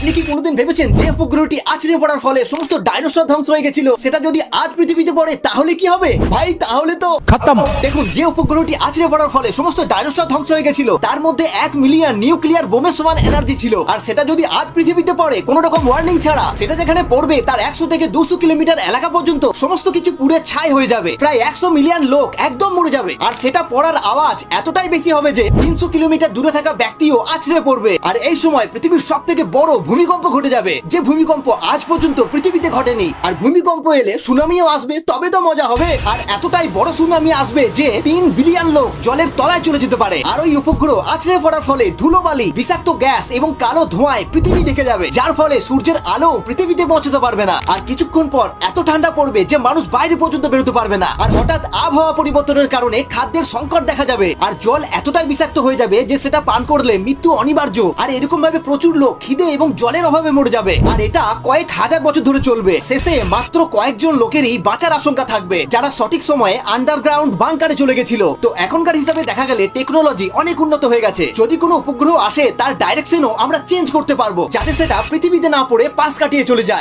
আপনি কি কোনোদিন ভেবেছেন যে উপগ্রহটি আছড়ে পড়ার ফলে সমস্ত ডাইনোসর ধ্বংস হয়ে গেছিল সেটা যদি আজ পৃথিবীতে পড়ে তাহলে কি হবে? ভাই তাহলে তো খতম। দেখুন, যে উপগ্রহটি আছড়ে পড়ার ফলে সমস্ত ডাইনোসর ধ্বংস হয়ে গেছিল তার মধ্যে 1 মিলিয়ন নিউক্লিয়ার বোমের সমান এনার্জি ছিল। আর সেটা যদি আজ পৃথিবীতে পড়ে কোনো রকম ওয়ার্নিং ছাড়া, সেটা যেখানে পড়বে তার 100 থেকে 200 কিলোমিটার এলাকা পর্যন্ত সমস্ত কিছু পুড়ে ছাই হয়ে যাবে। প্রায় 100 মিলিয়ন লোক একদম মরে যাবে। আর সেটা পড়ার আওয়াজ এতটাই বেশি হবে যে 300 কিলোমিটার দূরে থাকা ব্যক্তিও আছড়ে পড়বে। আর এই সময় পৃথিবীর সব থেকে বড় ভূমিকম্প ঘটে যাবে, যে ভূমিকম্প আজ পর্যন্ত পৃথিবীতে ঘটেনি। আর ভূমিকম্প এলে সুনামিও আসবে, তবে তো মজা হবে। আর এতটাই বড় সুনামি আসবে যে 3 বিলিয়ন লোক জলের তলায় চলে যেতে পারে। আর ওই উপগ্রহ আছড়ে পড়ার ফলে ধুলোবালি, বিষাক্ত গ্যাস এবং কালো ধোঁয়ায় পৃথিবী ঢেকে যাবে, যার ফলে সূর্যের আলো পৃথিবীতে পৌঁছতে পারবে না। আর কিছুক্ষণ পর এত ঠান্ডা পড়বে যে মানুষ বাইরে পর্যন্ত বেরোতে পারবে না। আর হঠাৎ আবহাওয়া পরিবর্তনের কারণে খাদ্যের সংকট দেখা যাবে। আর জল এতটাই বিষাক্ত হয়ে যাবে যে সেটা পান করলে মৃত্যু অনিবার্য। আর এরকম ভাবে প্রচুর লোক খিদে এবং জলের অভাবে মরে যাবে। আর এটা কয়েক হাজার বছর ধরে চলবে। শেষে মাত্র কয়েকজন লোকেরই বাঁচার আশঙ্কা থাকবে, যারা সঠিক সময়ে আন্ডারগ্রাউন্ড বাংকারে চলে গেছিল। তো এখনকার হিসাবে দেখা গেলে টেকনোলজি অনেক উন্নত হয়ে গেছে। যদি কোনো উপগ্রহ আসে তার ডাইরেকশনও আমরা চেঞ্জ করতে পারবো, যাতে সেটা পৃথিবীতে না পড়ে পাশ কাটিয়ে চলে যায়।